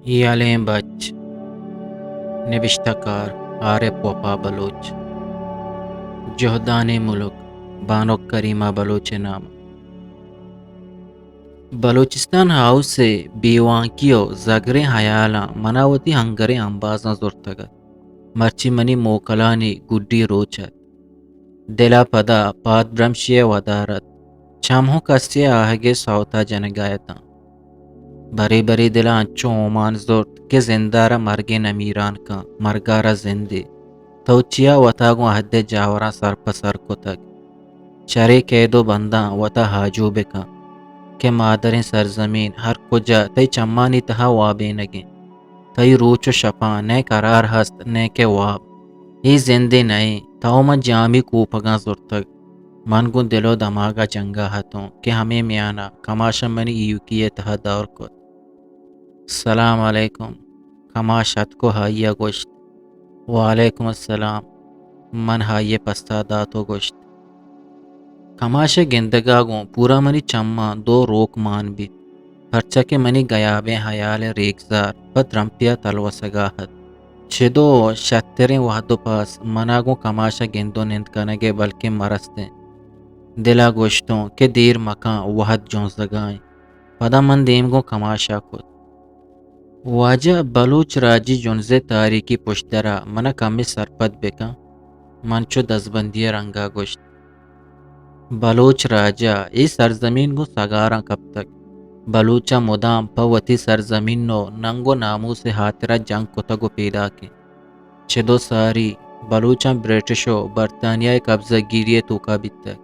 یالیں بچ نوشتہ کار عارف وفا بلوچ جہدان ملک بانو کریمہ بلوچ نام بلوچستان ہاؤس سے بیوانکیو زگریں حیالاں مناوتی ہنگریں انبازاں زرتگت مرچی منی موکلانی گڈی روچت دلا پدا پاد برمشی ودارت چمہو کسی آہگے سوتا جنگایتاں بری بری دلا انچو اومان زرت کہ زندارہ مرگے نمیران کا مرگارہ زندے توچیا وطاگو عہد جاوراں سر پسر کو تک چرے قیدو بنداں وطا حاجو بکا کہ مادریں سرزمین ہر کجا تی چمانی تہا وابے نگیں تی روچ و شپاں نئے قرار ہست نئے کے واب ای زندے نئے توما جامی کوپگاں زرتگ من گو دلو دماغا جنگا ہتوں کہ ہمیں میانا کماشا منی ایوکیے تہا دور کو السلام علیکم کماشت کو ہائیہ گوشت وعلیکم السلام من ہائیے پستا داتو گوشت کماشے گندگاگوں پورا منی چماں دو روک مان بھی پرچہ کے منی گیابیں حیال ریگزار پت رمپیا تلوسگاہت چھدو شتریں وحدو پاس مناگوں کماشا گندو نند کنگے بلکہ مرستیں دلا گوشتوں کہ دیر مکان وحد جون زگائیں پدا من دیم گو کماشا کت واجہ بلوچ راجی جنزے تاریکی پشترا منا کمی سرپت بکا منچو دزبندی رنگا گوشت بلوچ راجہ ای سرزمین گو سگاراں کب تک بلوچا مدام پوتی سرزمین نو ننگو نامو سے ہاترہ جنگ کتگو پیدا کے چھدو ساری بلوچاں برٹشو برطانیہ قبضہ گیری تو کا بھی تک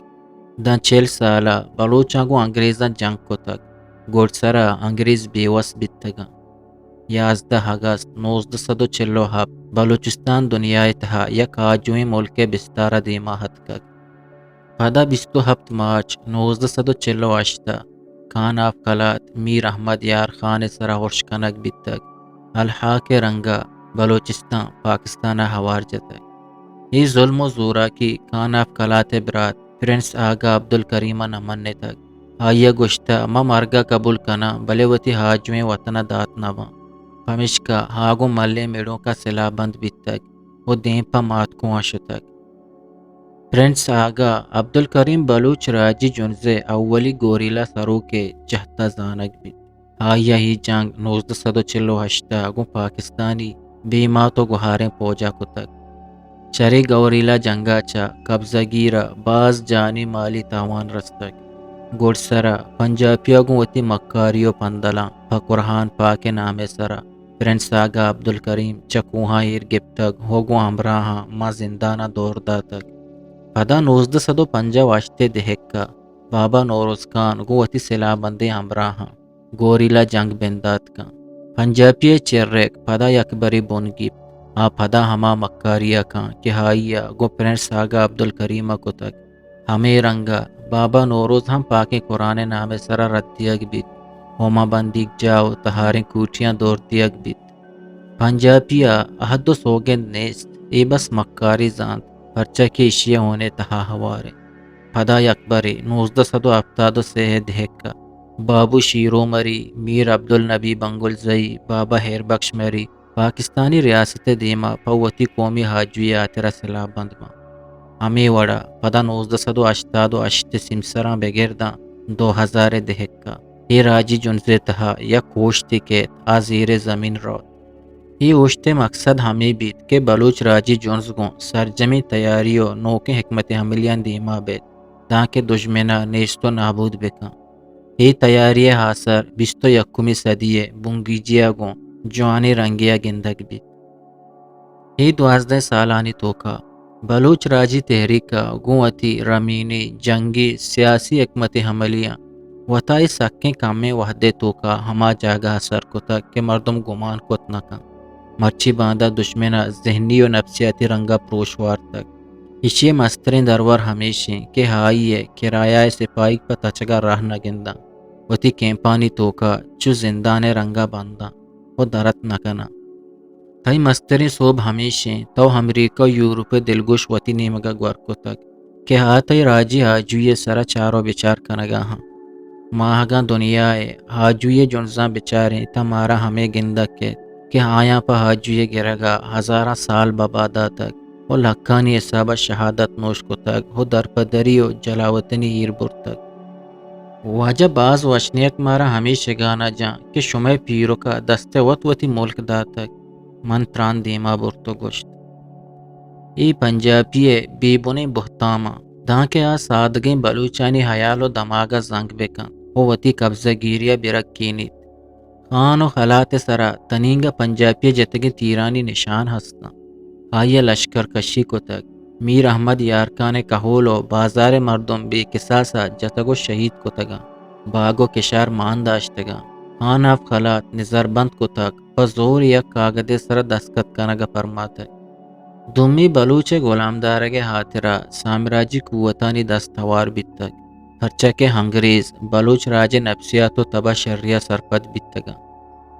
دن 40 سالہ بلوچاں گو انگریزاں جنگ کتگ گوڑ سرا انگریز بیوس بیتگاں 11 اگست 1947 بلوچستان دنیا تہا یک آجویں ملک بستارہ دیما ہتکگ پدا 27 مارچ 1948 خان آف کلات میر احمد یار خان سرا ہرشکنک بیتگ الحاق رنگا بلوچستان پاکستان ہوار جتگ ای ظلم و زورا کی Khan of Kalat Barat prince آگا عبدالکریمہ نمن تک آئیہ گوشتا ما مرگا قبول کنا بلے وتی حاجویں وطنہ دات نواں پمشکا ہاگو ملے میڑوں کا سلا بند بیتگ و دین پا مات کو آشتگ پرنس آگا عبدالکریم بلوچ راجی جنزے اولی گوریلا سرو کے جہتا زانک بھی آئیہ ہی جنگ 1948 گو پاکستانی بیماتو گوہاریں پوجا کو تک چرے گوریلا جنگا چا قبضہ گیرہ باز جانی مالی تاوان رستگ گوڑ سرا پنجابیا گو وتی مکاریو پندلاں پقرحان پاک نام سرا پرنس آگا عبدالکریم چکوہاں ایر گپتگ ہوگو ہمراہاں ما زندانہ دور داتگ پدا 1950 دہکا بابا نوروز خان گو وتی سلا بندے ہمراہاں گوریلا جنگ بندات کا پنجابی چرریک پدا یکبری بونگی آ پدا ہما مکاریا کان کہ ہائیہ گو پرنس آگا عبدالکریمہ کو تک ہمیں رنگا بابا نوروز ہم پاک قرآن نام سرا ردیگ بیت ہوما بندیگ جاؤ تہاریں کوٹیاں دورتیگ بیت پنجابیا عہد و سوگند نیست ای بس مکاری زانت پرچہ کے اشیاء ہونے تہا ہوارے پدا یکبری 1973 دہکا بابو شیرو مری میر عبدالنبی بنگل زئی بابا ہیر بخش مری پاکستانی ریاست دیما پوتی قومی حاجوی آترہ سلا بند ماں ہمیں وڑا پدا 1988 سمسراں بگرداں 2000 دہکا یہ راجی جنزے تہا یا کوشتی کے آزیر زمین روت یہ اوشتے مقصد ہمیں بیت کہ بلوچ راجی جنزگوں سرجمی تیاریوں نوکے حکمت عملیاں دیما بیت تاکہ دشمنہ نیست و نابود بکاں یہ تیاری حاصر 21 صدیے بنگیجیا گوں جوانی رنگیا گندگ بیت یہ 12 سالانی توکا بلوچ راجی تحریکہ گوتی رمینی جنگی سیاسی حکمت عملیاں وطائی سکیں کامیں وحدے توکا ہما جاگہ اثر کو تک کہ مردم گمان کت نکا مرچی باندھا دشمنہ ذہنی و نفسیاتی رنگا پروشوار تک اسی مستریں درور ہمیشیں کہ ہائیے کرایہ سپاہی پا تچگا راہ نہ گنداں وتی کیمپانی توکا چو زندان رنگا باندھا و درت نکنا تائی مستریں صوب ہمیشیں تو امریکہ یورپ دلگوش وتی نیمگا گور کو تک کہ ہاتھائی راجی آجوی سرا چارو بچار کنگا ہاں ماہگاں دنیائے حاجوی جنزاں بچاریں تمہارا ہمیں گندک کے کہ آیاں پا حاجوی گرگا ہزارہ سال ببادا تک و لکھانی حساب شہادت نوش کو تک ہو در پدری و جلاوطنی ہیر بر تک واجہ باز وشنیت مارا ہمیشہ گانا جاں کہ شمع پیرو کا دستے وط وتی ملک دا تک من تران دیما برتو گوشت ای پنجابی بی بنی بہتاما داں کے آ سادگیں بلوچانی حیال و دماغا زنگ بکن و وتی قبضہ گیریا برک کینیت خان و خلات سرا تنینگا پنجابی جتگی تیرانی نشان ہستا آئیے لشکر کشی کو تک میر احمد یارکان کہول و بازار مردم بے قصاصا جتگو شہید کو تگا باغو کشار مان داشتگا خان آف خلات نظر بند کو تک پزور یک کاغد سر دستخط کنگا فرماتا دمی بلوچ غلام دارگ حاترہ سامراجی قوتانی دستوار بیتگ ہرچہ ہنگریز بلوچ راج نفسیات و تبا شریہ سرپد بیتگا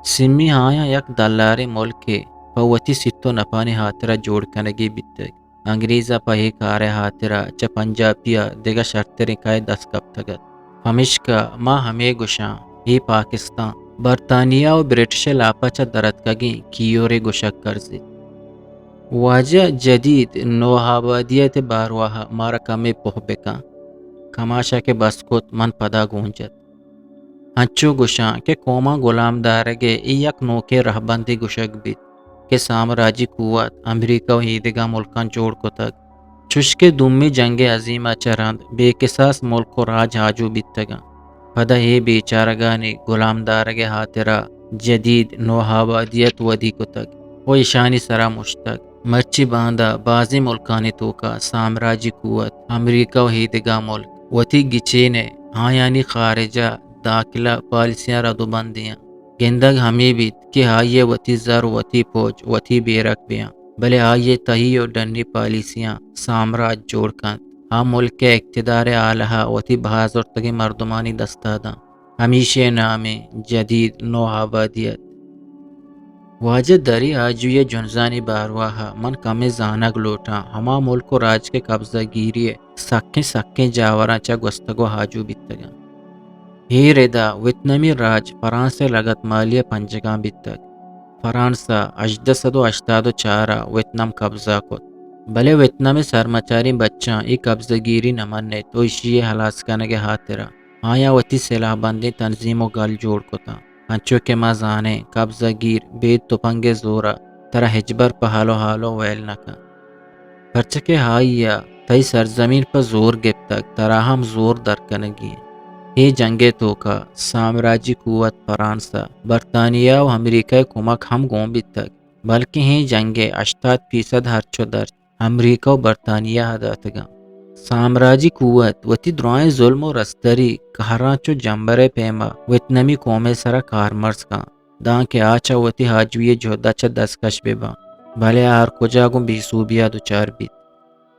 سمی آیا یک دلار ملک پوتی ستو نپانی حاترہ جوڑ کنگی بیتگ انگریزا پہی کار حاترہ چا پنجابیا دیگا شرطری کائے دست کب تگت ہمشکا ما ہمیں گشاں ہی پاکستان برطانیہ و برٹش لاپا چا دردکگی کیورے گشک کرزی واجہ جدید نوحابادیت بارواہ مارا کمی پوہ بکا کماشا کے بسکوت من پدا گونجت ہنچو گشاں کہ قوما غلام دارگے ای یک نوکے رہبندی گشک بیت کہ سامراجی قوت امریکہ و ہیدگا ملکان جوڑ کو تک چشک دمی جنگ عظیمہ چرند بے قصاص ملک و راج حاجو بیتگا پدا ہی بیچارگانی غلام دارگے حاترہ جدید نوحابادیت ودی کو تک و ایشانی سرا مشتق مرچی باندھا بازی ملکانی تو کا سامراجی قوت امریکہ و ہیدگا ملک وتی گچینے ہاں یعنی خارجہ داخلہ پالیسیاں ردو بندیاں گندگ ہمیں بیت کہ آئیے وتی زر وتی پوج وتی بیرک بیاں بلے آئیے تہی و ڈنی پالیسیاں سامراج جوڑ کن ہاں ملک کے اقتدار آلہا وتی بہازرتگی مردمانی دستاداں ہمیشہ نام جدید نوحابادیت واجہ دری آجوی جنزانی بارواہا من کمی زانگ لوٹا ہما ملک و راج کے قبضہ گیریے سکیں جاوراں چا گستگو حاجو بیتگا ہی ردا ویتنامی راج فرانسے لگت مالیہ پنجگاں بیتگ فرانسہ 1884 ویتنام قبضہ کت بلے ویتنامی سرمچاری بچاں ای قبضہ گیری نمانے تو اشیے حلاس کنگے حاترہ آیا وتی سلاح بندی تنظیم و گل جوڑ کتا انچو کے ما زانے قبضہ گیر بے تپنگے زورا ترا ہجبر پہ حالو ویل نکا پرچکے ہائیا تئی سرزمین پر زور گپ تک ترا ہم زور درکنگی ہی جنگے تو کا سامراجی قوت فرانسہ برطانیہ و امریکہ کمک ہم گومبت تک بلکہ ہی جنگے 80% ہرچو درچ امریکہ و برطانیہ ہداتگا سامراجی قوت وتی درائیں ظلم و رستری کہرانچو جمبر پیما ویتنامی قوم سرا کارمرز کا دان کے آچا وتی حاجوی جہدہ چا دستکش بیبا بھلے آر کجاگوں بیسوبیا دوچار بیت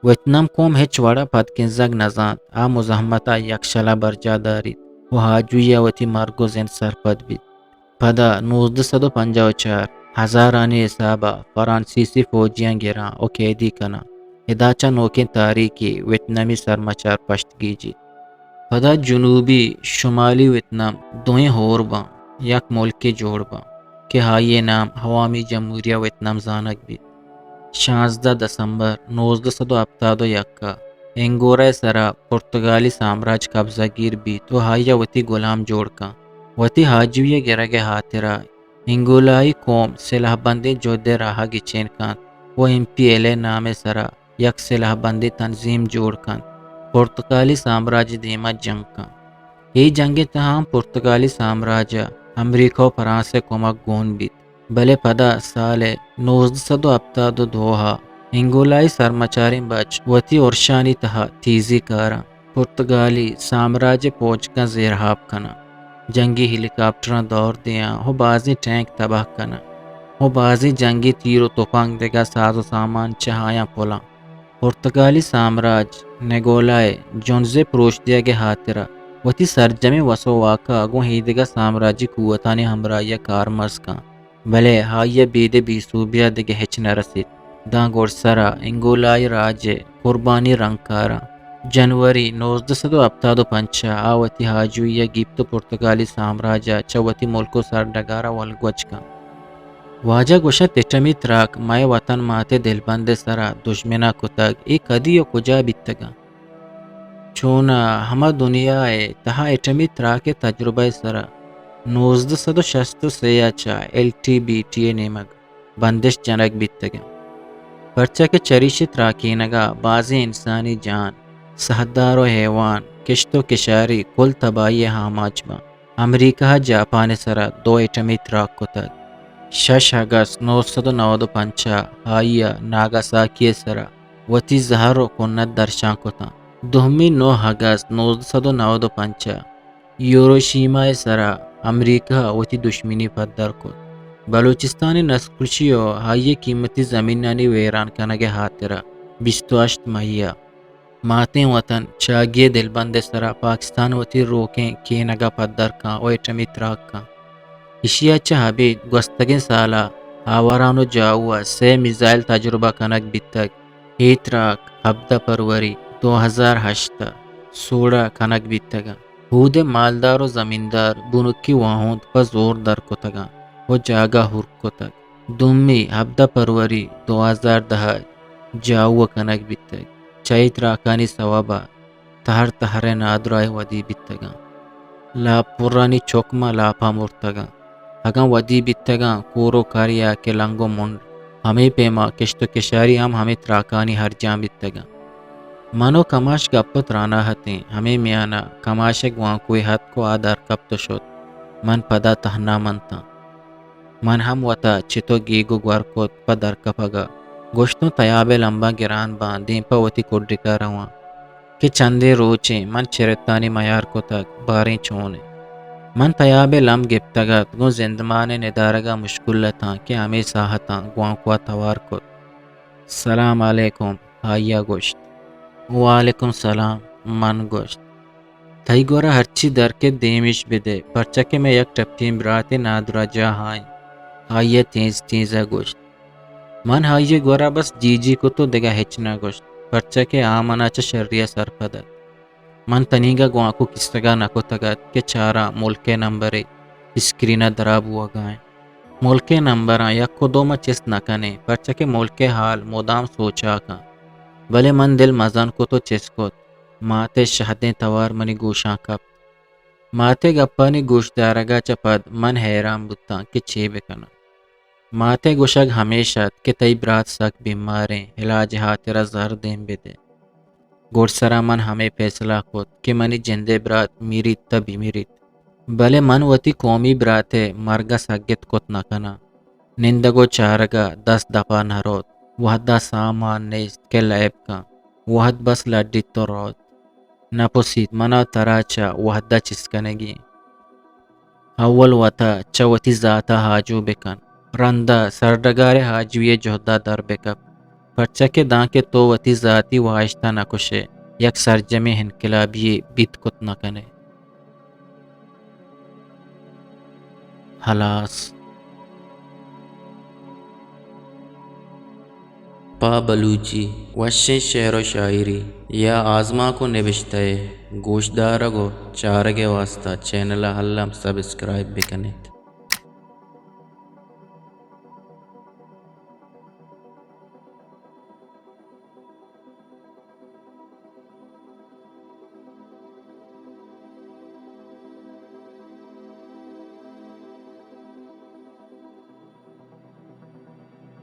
ویتنام قوم ہچ وڑا پدکنزگ نزان آ مزاحمتا یکشلا برجا دارید و حاجوی وتی مرگو زن سرپد بیت پدا 1954 ہزارانی حسابہ فرانسیسی فوجیاں گراں او قیدی کنا ہداچا نوکیں تاریخی ویتنامی سرمچار پشت گیجی پدا جنوبی شمالی ویتنام دوئیں ہور باں یک ملک کے جوڑ باں کہ ہائی نام عوامی جمہوریہ ویتنام زانک بھی 16 دسمبر 1971 انگورہ سرا پرتگالی سامراج قبضہ گیر بھی تو ہائیا وتی غلام جوڑ کا وتی حاجوی گرگ حاترہ انگولائی قوم سلاح بندی جودے راہا گچین کان وہ MPLA نام سرا یک سلاح بندی تنظیم جوڑ کن پرتگالی سامراج دیما جنگ کن یہ جنگ تہام پرتگالی سامراجہ امریکہ و فرانسے کمک گون بیت بلے پدا سال 1972 انگولائی سرمچاری بچ وتی ارشانی تہا تیزی کارا پرتگالی سامراج پوچ کا زیرہاب کنا جنگی ہیلی کاپٹران دور دیاں ہو بازی ٹینک تباہ کنا ہو بازی جنگی تیر و توپنگ دیگا ساز و سامان چہایاں پولا پرتگالی سامراج نگولائے جونزے پروش دیا گے حاترہ وتی سرجمی وسو واقع اگوں ہیدگا سامراجی قوتانی ہمراہیہ کارمرز کا بلے ہائیہ بیدے بیسوبیا دیگے ہچ نرسید داں گوڑ سرا انگولائی راج قربانی رنگ کارا جنوری 1975 آوتی هاجویه گیبت پرتغالی سامراجا چوتی ملکو سردگارا والگوچکا واجہ گوشت تچمی تراک مائے وطن ماتے دلبند سرا دشمنا کتگ ای کدی و کجا بیتگا چونا ہما دنیا تہا اٹمی تراک تجربہ سرا 1963 چا LTBT نیمگ بندش جنگ بیتگا پرچہ کے چریش تراکینگا بعضی انسانی جان سہدار و حیوان کشت و کشاری کل تباہی ہاماچبا امریکہ جاپان سرا 2 ایٹمی تراک کتگ 6 اگست 1995 آئیا ناگاساکی سرا وتی زہر و کنت درشان کتا دہمی 9 اگست 1995 یوروشیما سرا امریکہ وتی دشمنی پدر کت بلوچستانی نسکشی و ہائی قیمتی زمینانی ویران کنگ حاطرہ 28 مہیہ ماتیں وطن چاگی دلبند سرا پاکستان وتی روکیں کینگا پدر کا و ایٹمی تراک کا اشیا چہبید گستگن سالا آوارانو جاوا 3 میزائل تجربہ کنک بیتک ایتراک 17 فروری 2008 سوڑا کنک بیتگا ہود مالدار و زمیندار بنکی واہوند پا زور در کتگا و جاگا ہر کتگ دومی 17 فروری 2010 جاوا کنک بیتگ چیت راکانی ثوابا تہر تہر نادرائے ودی بیتگا لا پرانی چوکما لاپا مرتگا اگاں ودی بیتگا کورو کاریا کے لنگو منڈ ہمیں پیما کشت و کشاری ہمیں تراکانی ہر جام بیتگا منو کماش گپت رانا ہتیں ہمیں میانا کماشک وہاں کوئی حد کو آدار کب تو شد من پدا تہنا منتا من ہم وطا چتو گیگو گورکوت پا در کپگا گوشتوں تیاب لمبا گران باندیں پا وتی کوڈکا روان کہ چندے روچیں من چرتانی میار کو تک باریں چونے من تیاب لم گپتگت گو زندمان ندارگا مشکل تھا کہ ہمیں ساہتاں گوان کو توار کو سلام علیکم آئیا گوشت وعلیکم سلام من گوشت تھئی گورا ہرچی در کے دیمش بدے پرچکے میں یک ٹپتیم براتے نادرا جا ہائیں آئیا تیز تیزا گوشت من ہائیے گورا بس جی کو تو دگا ہچنا گوشت پرچکے آمنا چا شریع سرپدت من تنیگا گوان کو کستگا نکو تگت کہ چارا ملکے نمبرے اسکرینہ دراب ہوا گائیں ملکے نمبراں یک کو دوما چس نکنے پرچکے ملکے حال مدام سوچا کا بلے من دل مزان کو تو چس کت ماتے شہدیں توار منی گوشاں کپ ماتے گپانی گوشت دارگا چپد من حیران بتا کہ چے بکنا ماتے گوشگ ہمیشہ کہ تئی برات سک بیماریں علاج ہاترہ زہر دیں بدے گوڑ سرا من ہمیں فیصلہ کت کہ منی جندے برات میریت تبھی میریت بلے من وتی قومی براتے مرگا سگت کت نکنا نندگو چارگا 10 دفعہ نہ روت وحدہ سامان نیست کہ لعب کا وحد بس لڈی تو روت نہ پسید منا تراچا وحدہ چسکنگی اول وطا چوتی ذاتا حاجو بکن رندہ سردگار حاجوی جہدہ در بکپ پرچکے دان کے تو وتی ذاتی واشتہ نکشے یک سرجمی انقلابی بیت کت نکنے خلاص پا بلوچی وشیں شعر و شاعری یا آزما کو نوشتہ گوشدارگو چارگے واسطہ چینل حلم سبسکرائب بکنے